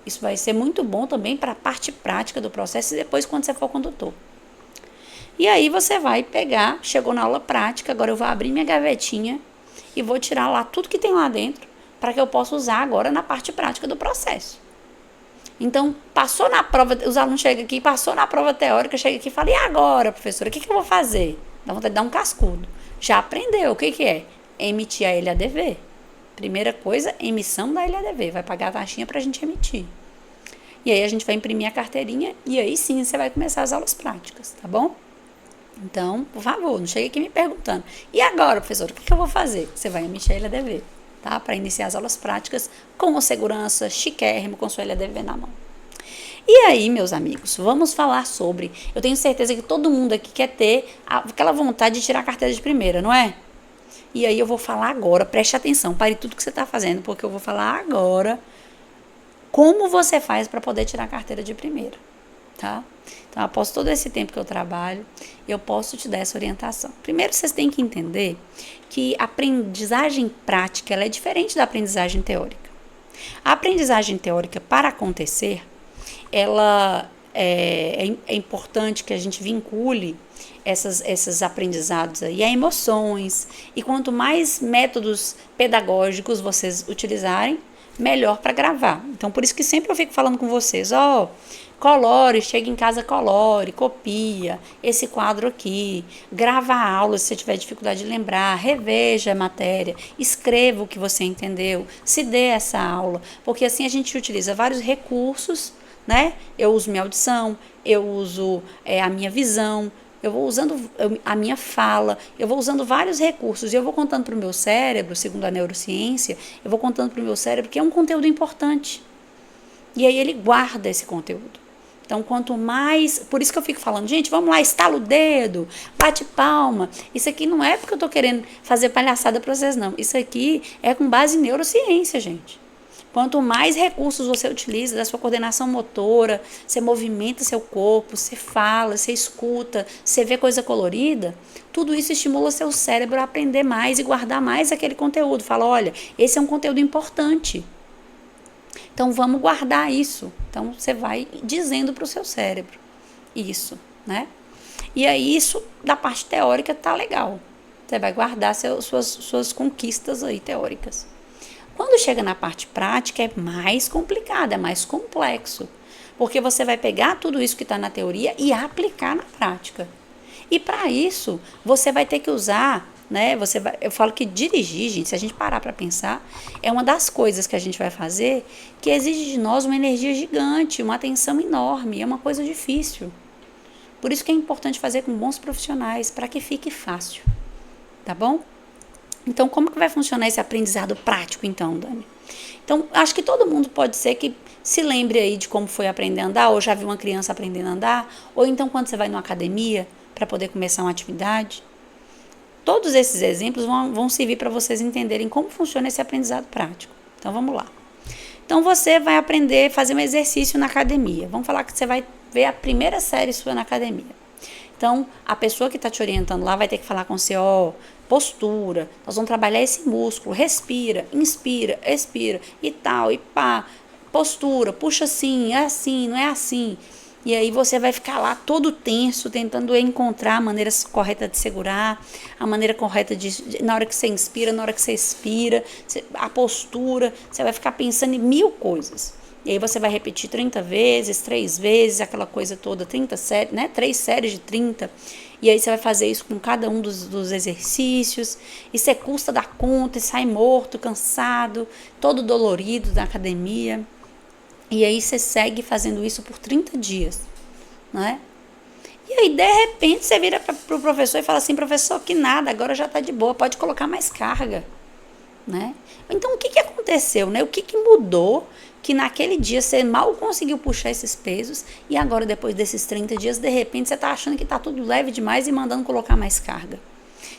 Isso vai ser muito bom também para a parte prática do processo e depois quando você for condutor. E aí você vai pegar, chegou na aula prática, agora eu vou abrir minha gavetinha e vou tirar lá tudo que tem lá dentro para que eu possa usar agora na parte prática do processo. Então, passou na prova, os alunos chegam aqui, passou na prova teórica, chega aqui e fala, e agora, professora, o que eu vou fazer? Dá vontade de dar um cascudo. Já aprendeu, o que é? Emitir a LADV. Primeira coisa, emissão da LADV, vai pagar a taxinha para a gente emitir. E aí a gente vai imprimir a carteirinha e aí sim você vai começar as aulas práticas, tá bom? Então, por favor, não chegue aqui me perguntando. E agora, professor, o que eu vou fazer? Você vai emitir a LADV, tá? Para iniciar as aulas práticas com segurança, chiquérrimo, com sua LADV na mão. E aí, meus amigos, vamos falar sobre... Eu tenho certeza que todo mundo aqui quer ter aquela vontade de tirar a carteira de primeira, não é? E aí eu vou falar agora, preste atenção, pare tudo que você está fazendo, porque eu vou falar agora como você faz para poder tirar a carteira de primeira, tá? Então, após todo esse tempo que eu trabalho, eu posso te dar essa orientação. Primeiro, vocês têm que entender que a aprendizagem prática ela é diferente da aprendizagem teórica. A aprendizagem teórica, para acontecer, ela é importante que a gente vincule esses aprendizados aí a emoções. E quanto mais métodos pedagógicos vocês utilizarem, melhor para gravar. Então, por isso que sempre eu fico falando com vocês, colore, chega em casa, colore, copia esse quadro aqui, grava a aula se você tiver dificuldade de lembrar, reveja a matéria, escreva o que você entendeu, se dê essa aula, porque assim a gente utiliza vários recursos, né? Eu uso minha audição, eu uso a minha visão, eu vou usando a minha fala, eu vou usando vários recursos e eu vou contando para o meu cérebro, segundo a neurociência, eu vou contando para o meu cérebro que é um conteúdo importante. E aí ele guarda esse conteúdo. Então, quanto mais... Por isso que eu fico falando, gente, vamos lá, estala o dedo, bate palma. Isso aqui não é porque eu estou querendo fazer palhaçada para vocês, não. Isso aqui é com base em neurociência, gente. Quanto mais recursos você utiliza da sua coordenação motora, você movimenta seu corpo, você fala, você escuta, você vê coisa colorida, tudo isso estimula seu cérebro a aprender mais e guardar mais aquele conteúdo. Fala, olha, esse é um conteúdo importante. Então, vamos guardar isso. Então, você vai dizendo para o seu cérebro isso, né? E aí, isso da parte teórica tá legal. Você vai guardar suas conquistas aí teóricas. Quando chega na parte prática, é mais complicado, é mais complexo. Porque você vai pegar tudo isso que está na teoria e aplicar na prática. E para isso, você vai ter que usar... Né? Eu falo que dirigir, gente, se a gente parar para pensar, é uma das coisas que a gente vai fazer que exige de nós uma energia gigante, uma atenção enorme, é uma coisa difícil. Por isso que é importante fazer com bons profissionais, para que fique fácil, tá bom? Então, como que vai funcionar esse aprendizado prático, então, Dani? Então, acho que todo mundo pode ser que se lembre aí de como foi aprender a andar, ou já viu uma criança aprendendo a andar, ou então quando você vai numa academia para poder começar uma atividade. Todos esses exemplos vão servir para vocês entenderem como funciona esse aprendizado prático. Então, vamos lá. Então, você vai aprender a fazer um exercício na academia. Vamos falar que você vai ver a primeira série sua na academia. Então, a pessoa que está te orientando lá vai ter que falar com você, postura, nós vamos trabalhar esse músculo, respira, inspira, expira, e tal, e pá, postura, puxa assim, é assim, não é assim. E aí você vai ficar lá todo tenso, tentando encontrar a maneira correta de segurar, a maneira correta na hora que você inspira, na hora que você expira, a postura, você vai ficar pensando em 1000 coisas. E aí você vai repetir 30 vezes, 3 vezes, aquela coisa toda, 30 séries, né? 3 séries de 30. E aí você vai fazer isso com cada um dos exercícios, e você custa dar conta, e sai morto, cansado, todo dolorido da academia. E aí você segue fazendo isso por 30 dias, né? E aí, de repente, você vira para o professor e fala assim, professor, que nada, agora já está de boa, pode colocar mais carga, né? Então, o que aconteceu, né? O que mudou que naquele dia você mal conseguiu puxar esses pesos e agora, depois desses 30 dias, de repente, você está achando que está tudo leve demais e mandando colocar mais carga?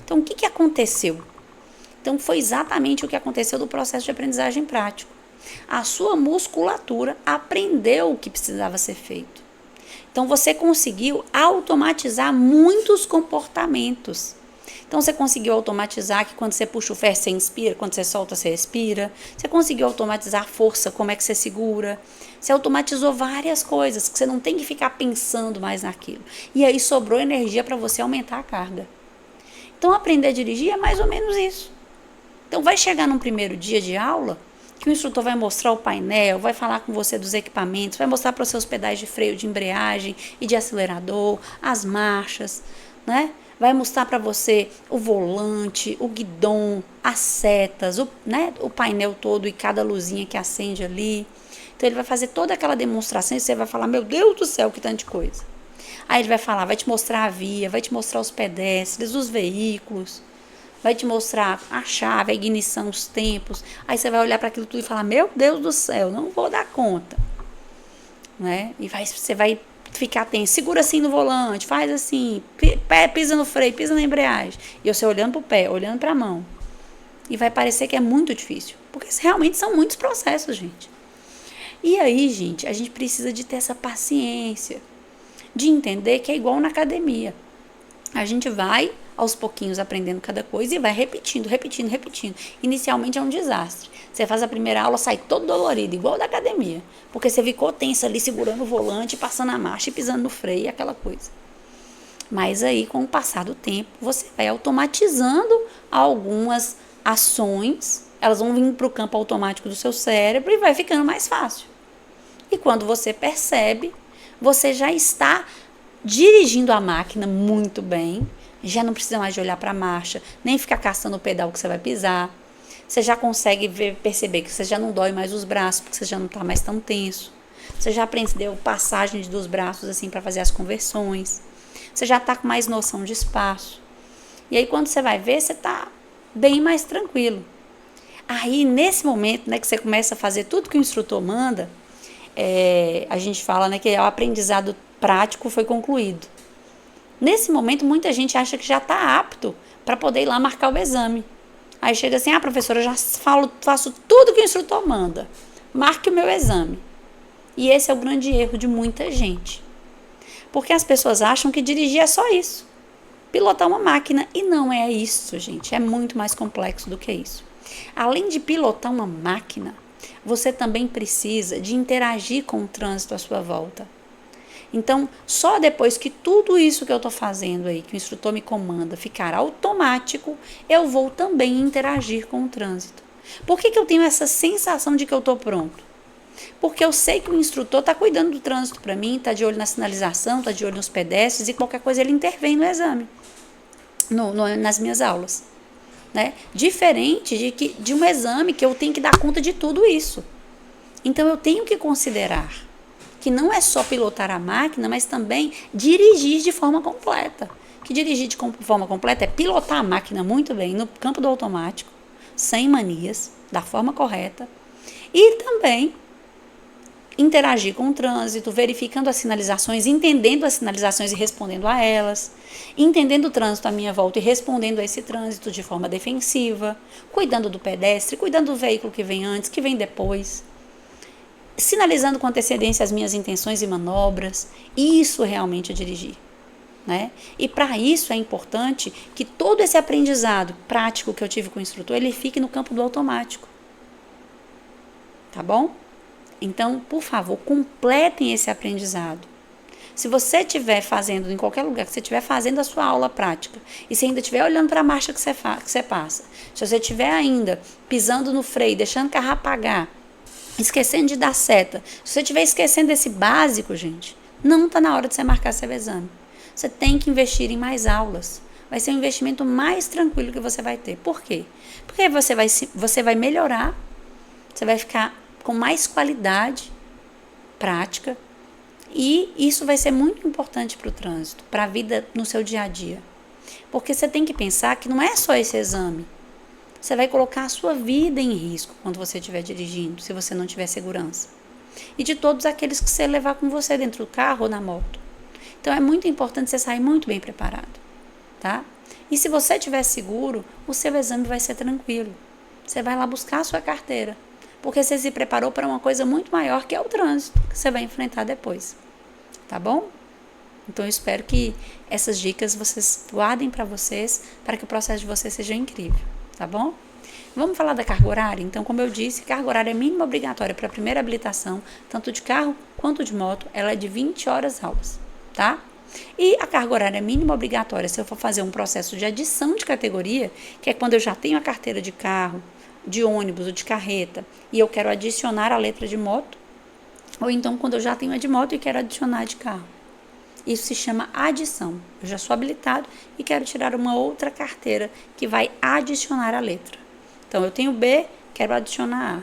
Então, o que aconteceu? Então, foi exatamente o que aconteceu do processo de aprendizagem prático. A sua musculatura aprendeu o que precisava ser feito. Então, você conseguiu automatizar muitos comportamentos. Então, você conseguiu automatizar que quando você puxa o ferro, você inspira, quando você solta, você expira. Você conseguiu automatizar a força, como é que você segura. Você automatizou várias coisas, que você não tem que ficar pensando mais naquilo. E aí, sobrou energia para você aumentar a carga. Então, aprender a dirigir é mais ou menos isso. Então, vai chegar num primeiro dia de aula, que o instrutor vai mostrar o painel, vai falar com você dos equipamentos, vai mostrar para os seus pedais de freio, de embreagem e de acelerador, as marchas, né? Vai mostrar para você o volante, o guidão, as setas, o painel todo e cada luzinha que acende ali. Então, ele vai fazer toda aquela demonstração e você vai falar, meu Deus do céu, que tanto de coisa. Aí ele vai falar, vai te mostrar a via, vai te mostrar os pedestres, os veículos, vai te mostrar a chave, a ignição, os tempos. Aí você vai olhar para aquilo tudo e falar, meu Deus do céu, não vou dar conta. Né? E você vai ficar tenso, segura assim no volante, faz assim, pisa no freio, pisa na embreagem. E você olhando para o pé, olhando para a mão. E vai parecer que é muito difícil, porque realmente são muitos processos, gente. E aí, gente, a gente precisa de ter essa paciência, de entender que é igual na academia. A gente vai aos pouquinhos aprendendo cada coisa e vai repetindo. Inicialmente é um desastre. Você faz a primeira aula, sai todo dolorido, igual da academia. Porque você ficou tensa ali, segurando o volante, passando a marcha e pisando no freio, aquela coisa. Mas aí, com o passar do tempo, você vai automatizando algumas ações. Elas vão vindo para o campo automático do seu cérebro e vai ficando mais fácil. E quando você percebe, você já está dirigindo a máquina muito bem, já não precisa mais de olhar para a marcha, nem ficar caçando o pedal que você vai pisar. Você já consegue perceber que você já não dói mais os braços, porque você já não está mais tão tenso. Você já aprendeu passagem dos braços assim para fazer as conversões. Você já está com mais noção de espaço. E aí quando você vai ver, você está bem mais tranquilo. Aí nesse momento, né, que você começa a fazer tudo que o instrutor manda, a gente fala, né, que o aprendizado prático foi concluído. Nesse momento, muita gente acha que já está apto para poder ir lá marcar o exame. Aí chega assim, professora, eu já faço tudo que o instrutor manda. Marque o meu exame. E esse é o grande erro de muita gente. Porque as pessoas acham que dirigir é só isso. Pilotar uma máquina. E não é isso, gente. É muito mais complexo do que isso. Além de pilotar uma máquina, você também precisa de interagir com o trânsito à sua volta. Então, só depois que tudo isso que eu estou fazendo aí, que o instrutor me comanda, ficar automático, eu vou também interagir com o trânsito. Por que eu tenho essa sensação de que eu estou pronto? Porque eu sei que o instrutor está cuidando do trânsito para mim, está de olho na sinalização, está de olho nos pedestres e qualquer coisa ele intervém no exame, nas minhas aulas. Né? Diferente de um exame que eu tenho que dar conta de tudo isso. Então, eu tenho que considerar que não é só pilotar a máquina, mas também dirigir de forma completa. Que dirigir de forma completa é pilotar a máquina muito bem, no campo do automático, sem manias, da forma correta. E também interagir com o trânsito, verificando as sinalizações, entendendo as sinalizações e respondendo a elas, entendendo o trânsito à minha volta e respondendo a esse trânsito de forma defensiva, cuidando do pedestre, cuidando do veículo que vem antes, que vem depois, sinalizando com antecedência as minhas intenções e manobras. Isso realmente é dirigir. Né? E para isso é importante que todo esse aprendizado prático que eu tive com o instrutor, ele fique no campo do automático. Tá bom? Então, por favor, completem esse aprendizado. Se você estiver fazendo em qualquer lugar, que você estiver fazendo a sua aula prática, e se ainda estiver olhando para a marcha que você passa, se você estiver ainda pisando no freio, deixando o carro apagar, esquecendo de dar seta, se você estiver esquecendo desse básico, gente, não está na hora de você marcar seu exame. Você tem que investir em mais aulas. Vai ser um investimento mais tranquilo que você vai ter. Por quê? Porque você vai melhorar, você vai ficar com mais qualidade prática e isso vai ser muito importante para o trânsito, para a vida no seu dia a dia. Porque você tem que pensar que não é só esse exame. Você vai colocar a sua vida em risco quando você estiver dirigindo, se você não tiver segurança. E de todos aqueles que você levar com você dentro do carro ou na moto. Então é muito importante você sair muito bem preparado, tá? E se você estiver seguro, o seu exame vai ser tranquilo. Você vai lá buscar a sua carteira. Porque você se preparou para uma coisa muito maior, que é o trânsito, que você vai enfrentar depois. Tá bom? Então, eu espero que essas dicas vocês guardem para vocês, para que o processo de vocês seja incrível. Tá bom? Vamos falar da carga horária? Então, como eu disse, carga horária é mínima obrigatória para a primeira habilitação, tanto de carro quanto de moto, ela é de 20 horas aulas. Tá? E a carga horária mínima obrigatória, se eu for fazer um processo de adição de categoria, que é quando eu já tenho a carteira de carro, de ônibus ou de carreta, e eu quero adicionar a letra de moto, ou então quando eu já tenho a de moto e quero adicionar de carro. Isso se chama adição. Eu já sou habilitado e quero tirar uma outra carteira que vai adicionar a letra. Então, eu tenho B, quero adicionar A.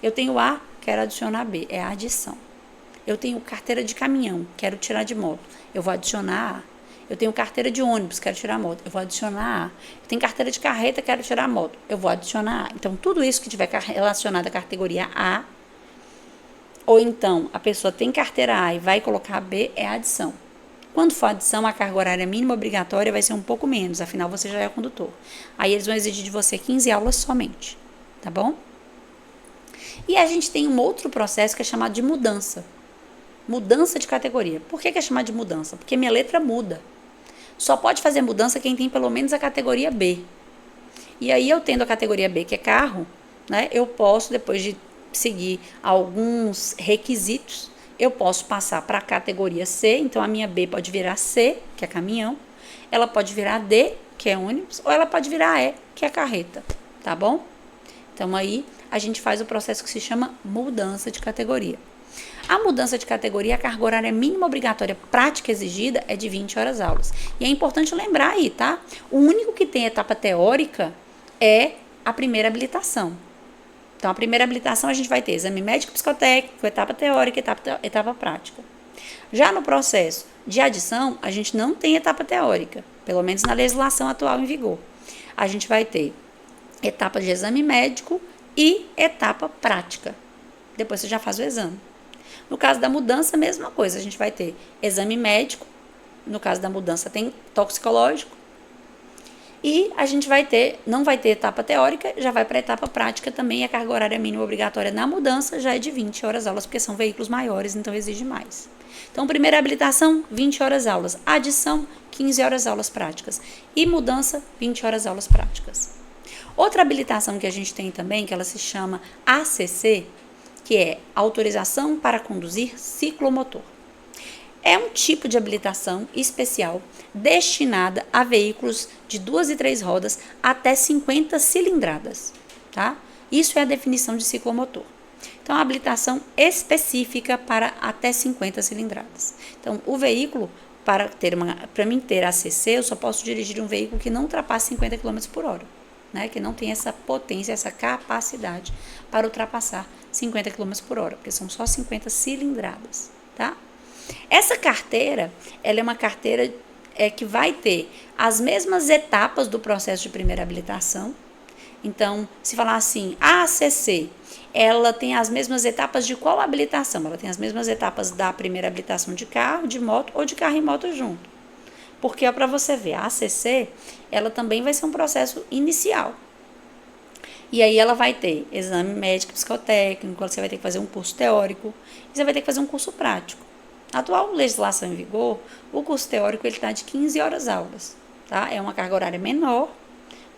Eu tenho A, quero adicionar B. É a adição. Eu tenho carteira de caminhão, quero tirar de moto. Eu vou adicionar A. Eu tenho carteira de ônibus, quero tirar a moto. Eu vou adicionar A. Eu tenho carteira de carreta, quero tirar a moto. Eu vou adicionar A. Então, tudo isso que tiver relacionado à categoria A, ou então a pessoa tem carteira A e vai colocar B, é adição. Quando for adição, a carga horária mínima obrigatória vai ser um pouco menos, afinal você já é condutor. Aí eles vão exigir de você 15 aulas somente, tá bom? E a gente tem um outro processo que é chamado de mudança. Mudança de categoria. Por que é chamado de mudança? Porque minha letra muda. Só pode fazer mudança quem tem pelo menos a categoria B. E aí eu tendo a categoria B, que é carro, né, eu posso, depois de seguir alguns requisitos, eu posso passar para a categoria C. Então a minha B pode virar C, que é caminhão, ela pode virar D, que é ônibus, ou ela pode virar E, que é carreta, tá bom? Então aí a gente faz o processo que se chama mudança de categoria. A mudança de categoria, a carga horária mínima obrigatória prática exigida é de 20 horas aulas. E é importante lembrar aí, tá? O único que tem etapa teórica é a primeira habilitação. Então, a primeira habilitação a gente vai ter exame médico psicotécnico, etapa teórica, etapa prática. Já no processo de adição, a gente não tem etapa teórica, pelo menos na legislação atual em vigor. A gente vai ter etapa de exame médico e etapa prática. Depois você já faz o exame. No caso da mudança, a mesma coisa. A gente vai ter exame médico. No caso da mudança, tem toxicológico. E a gente vai ter, não vai ter etapa teórica, já vai para a etapa prática também. A carga horária mínima obrigatória na mudança já é de 20 horas aulas, porque são veículos maiores, então exige mais. Então, primeira habilitação, 20 horas aulas. Adição, 15 horas aulas práticas. E mudança, 20 horas aulas práticas. Outra habilitação que a gente tem também, que ela se chama ACC, que é autorização para conduzir ciclomotor. É um tipo de habilitação especial destinada a veículos de 2 e 3 rodas até 50 cilindradas, tá? Isso é a definição de ciclomotor. Então, a habilitação específica para até 50 cilindradas. Então, o veículo, para mim ter ACC, eu só posso dirigir um veículo que não ultrapasse 50 km por hora, né? Que não tem essa potência, essa capacidade para ultrapassar 50 km por hora, porque são só 50 cilindradas, tá? Essa carteira, ela é uma carteira que vai ter as mesmas etapas do processo de primeira habilitação. Então, se falar assim, a ACC, ela tem as mesmas etapas de qual habilitação? Ela tem as mesmas etapas da primeira habilitação de carro, de moto ou de carro e moto junto. Porque, para você ver, a ACC, ela também vai ser um processo inicial. E aí ela vai ter exame médico psicotécnico, você vai ter que fazer um curso teórico e você vai ter que fazer um curso prático. Na atual legislação em vigor, o curso teórico está de 15 horas aulas, tá? É uma carga horária menor,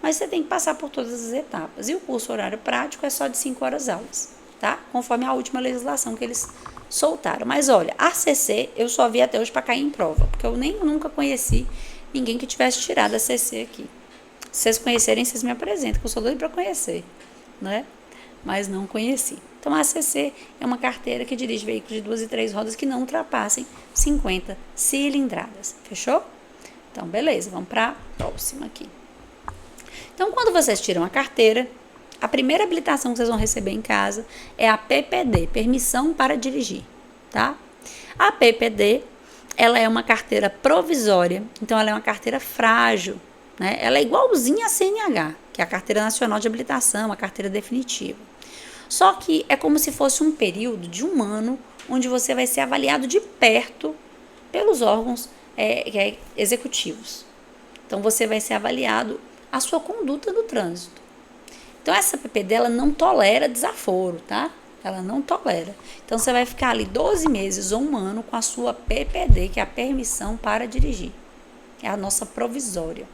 mas você tem que passar por todas as etapas. E o curso horário prático é só de 5 horas aulas, tá? Conforme a última legislação que eles soltaram. Mas olha, a CC eu só vi até hoje para cair em prova, porque eu nunca conheci ninguém que tivesse tirado a CC aqui. Se vocês conhecerem, vocês me apresentam, que eu sou doido para conhecer, né? Mas não conheci. Então, a ACC é uma carteira que dirige veículos de 2 e 3 rodas que não ultrapassem 50 cilindradas. Fechou? Então, beleza. Vamos para a próxima aqui. Então, quando vocês tiram a carteira, a primeira habilitação que vocês vão receber em casa é a PPD, Permissão para Dirigir, tá? A PPD, ela é uma carteira provisória, então ela é uma carteira frágil, né? Ela é igualzinha à CNH, que é a Carteira Nacional de Habilitação, a carteira definitiva. Só que é como se fosse um período de 1 ano, onde você vai ser avaliado de perto pelos órgãos executivos. Então, você vai ser avaliado a sua conduta no trânsito. Então, essa PPD, ela não tolera desaforo, tá? Ela não tolera. Então, você vai ficar ali 12 meses ou 1 ano com a sua PPD, que é a Permissão para Dirigir. É a nossa provisória.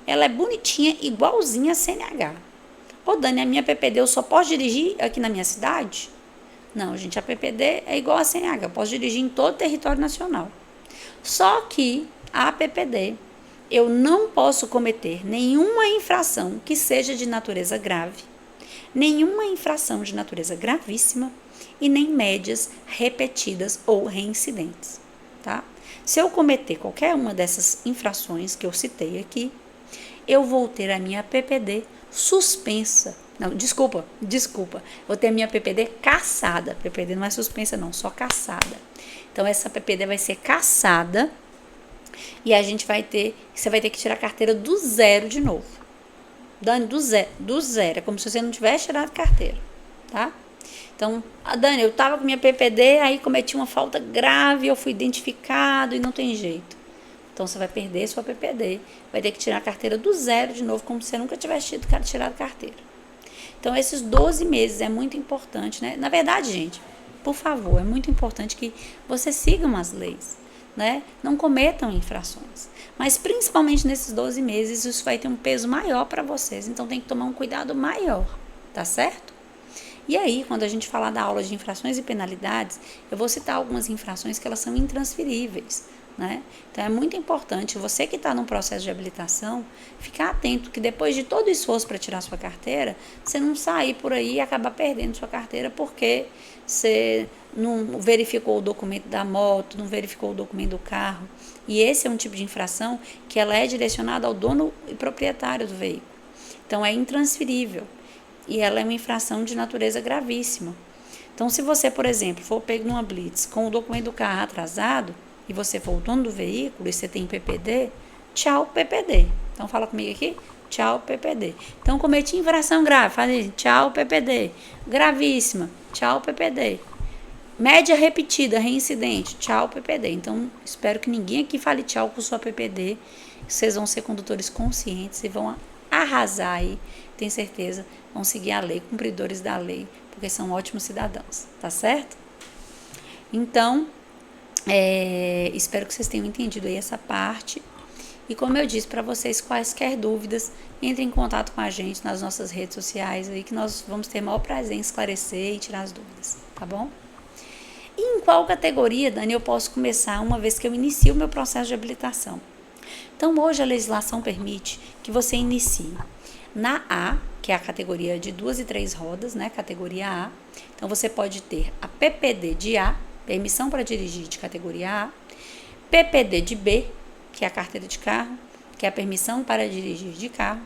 Ela é bonitinha, igualzinha a CNH. Ô, Dani, a minha PPD eu só posso dirigir aqui na minha cidade? Não, gente, a PPD é igual a CNH, eu posso dirigir em todo o território nacional. Só que a PPD, eu não posso cometer nenhuma infração que seja de natureza grave, nenhuma infração de natureza gravíssima e nem médias repetidas ou reincidentes, tá? Se eu cometer qualquer uma dessas infrações que eu citei aqui, eu vou ter a minha PPD suspensa. Não, desculpa. Vou ter a minha PPD cassada. PPD não é suspensa não, só cassada. Então, essa PPD vai ser cassada e você vai ter que tirar a carteira do zero de novo. Dani, do zero. É como se você não tivesse tirado a carteira, tá? Então, Dani, eu estava com minha PPD, aí cometi uma falta grave, eu fui identificado e não tem jeito. Então, você vai perder sua PPD, vai ter que tirar a carteira do zero de novo, como se você nunca tivesse tirado a carteira. Então, esses 12 meses é muito importante, né? Na verdade, gente, por favor, é muito importante que vocês sigam as leis, né? Não cometam infrações. Mas, principalmente nesses 12 meses, isso vai ter um peso maior para vocês. Então, tem que tomar um cuidado maior, tá certo? E aí, quando a gente falar da aula de infrações e penalidades, eu vou citar algumas infrações que elas são intransferíveis, né? Então, é muito importante você que está num processo de habilitação, ficar atento que depois de todo o esforço para tirar sua carteira, você não sair por aí e acabar perdendo sua carteira porque você não verificou o documento da moto, não verificou o documento do carro. E esse é um tipo de infração que ela é direcionada ao dono e proprietário do veículo. Então, é intransferível. E ela é uma infração de natureza gravíssima. Então, se você, por exemplo, for pego numa blitz com o documento do carro atrasado e você for o dono do veículo e você tem PPD, tchau PPD. Então, fala comigo aqui, tchau PPD. Então, cometi infração grave, fala aí, tchau PPD. Gravíssima, tchau PPD. Média repetida, reincidente, tchau PPD. Então, espero que ninguém aqui fale tchau com sua PPD. Vocês vão ser condutores conscientes e vão arrasar aí, tenho certeza, vão seguir a lei, cumpridores da lei, porque são ótimos cidadãos, tá certo? Então, espero que vocês tenham entendido aí essa parte. E como eu disse para vocês, quaisquer dúvidas, entrem em contato com a gente nas nossas redes sociais aí, que nós vamos ter o maior prazer em esclarecer e tirar as dúvidas, tá bom? E em qual categoria, Dani, eu posso começar uma vez que eu inicio o meu processo de habilitação? Então, hoje a legislação permite que você inicie na A, que é a categoria de 2 e 3 rodas, né? Categoria A. Então, você pode ter a PPD de A, permissão para dirigir de categoria A, PPD de B, que é a carteira de carro, que é a permissão para dirigir de carro,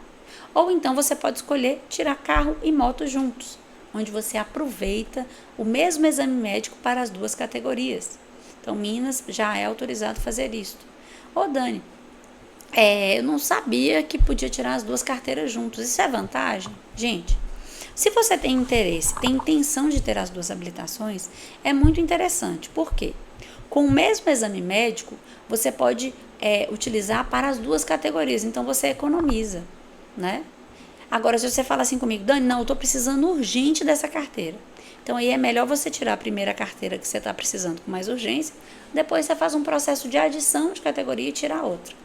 ou então você pode escolher tirar carro e moto juntos, onde você aproveita o mesmo exame médico para as duas categorias. Então, Minas já é autorizado fazer isso. Ô, Dani, eu não sabia que podia tirar as duas carteiras juntos. Isso é vantagem? Gente, se você tem interesse, tem intenção de ter as duas habilitações, é muito interessante. Por quê? Com o mesmo exame médico, você pode utilizar para as duas categorias. Então, você economiza, né? Agora, se você fala assim comigo, Dani, não, eu estou precisando urgente dessa carteira. Então, aí é melhor você tirar a primeira carteira que você está precisando com mais urgência, depois você faz um processo de adição de categoria e tira a outra.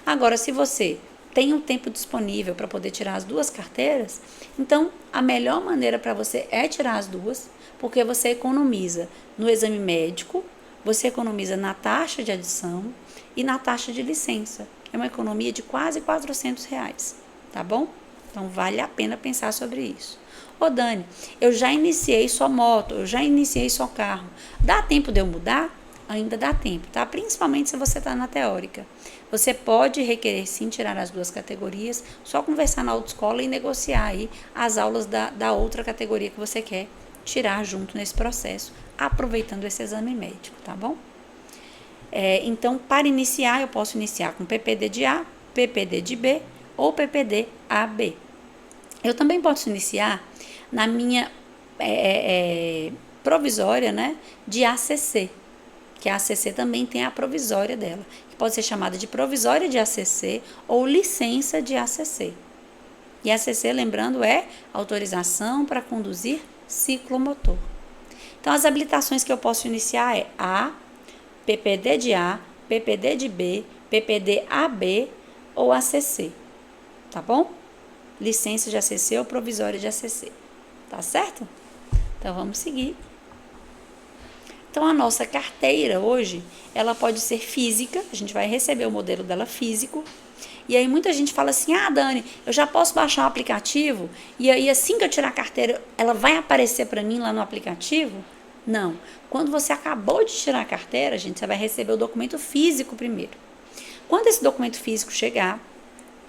Agora, se você tem um tempo disponível para poder tirar as duas carteiras, então a melhor maneira para você é tirar as duas, porque você economiza no exame médico, você economiza na taxa de adição e na taxa de licença. É uma economia de quase R$400, tá bom? Então, vale a pena pensar sobre isso. Ô, Dani, eu já iniciei só moto, eu já iniciei só carro. Dá tempo de eu mudar? Ainda dá tempo, tá? Principalmente se você está na teórica. Você pode requerer sim tirar as duas categorias, só conversar na autoescola e negociar aí as aulas da outra categoria que você quer tirar junto nesse processo, aproveitando esse exame médico, tá bom? Então, para iniciar, eu posso iniciar com PPD de A, PPD de B ou PPD AB. Eu também posso iniciar na minha provisória, né, de ACC, que a ACC também tem a provisória dela, que pode ser chamada de provisória de ACC ou licença de ACC. E ACC, lembrando, é autorização para conduzir ciclomotor. Então, as habilitações que eu posso iniciar é A, PPD de A, PPD de B, PPD AB ou ACC, tá bom? Licença de ACC ou provisória de ACC, tá certo? Então, vamos seguir. Então, a nossa carteira hoje, ela pode ser física, a gente vai receber o modelo dela físico, e aí muita gente fala assim, Dani, eu já posso baixar o aplicativo, e aí assim que eu tirar a carteira, ela vai aparecer para mim lá no aplicativo? Não. Quando você acabou de tirar a carteira, gente, você vai receber o documento físico primeiro. Quando esse documento físico chegar,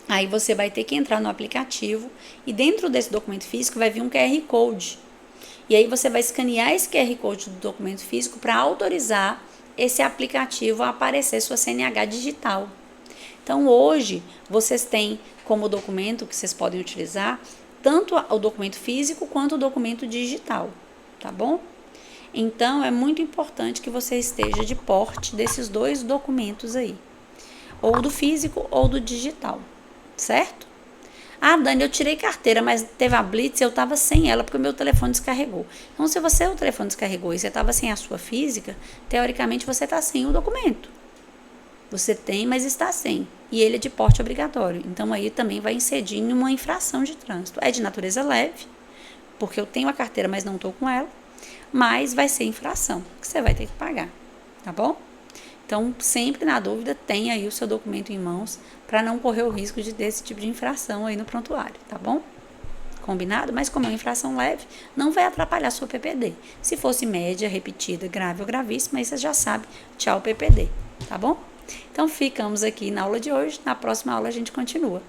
aí você vai ter que entrar no aplicativo, e dentro desse documento físico vai vir um QR Code. E aí você vai escanear esse QR Code do documento físico para autorizar esse aplicativo a aparecer sua CNH digital. Então, hoje, vocês têm como documento que vocês podem utilizar tanto o documento físico quanto o documento digital. tá bom? Então, é muito importante que você esteja de porte desses 2 documentos aí, ou do físico ou do digital, certo? Ah, Dani, eu tirei carteira, mas teve a blitz e eu estava sem ela porque o meu telefone descarregou. Então, se o telefone descarregou e você estava sem a sua física, teoricamente você está sem o documento. Você tem, mas está sem. E ele é de porte obrigatório. Então, aí também vai incidir em uma infração de trânsito. É de natureza leve, porque eu tenho a carteira, mas não estou com ela. Mas vai ser infração, que você vai ter que pagar. Tá bom? Então, sempre na dúvida, tenha aí o seu documento em mãos para não correr o risco de ter esse tipo de infração aí no prontuário, tá bom? Combinado? Mas como é uma infração leve, não vai atrapalhar sua PPD. Se fosse média, repetida, grave ou gravíssima, aí você já sabe, tchau PPD, tá bom? Então, ficamos aqui na aula de hoje. Na próxima aula a gente continua.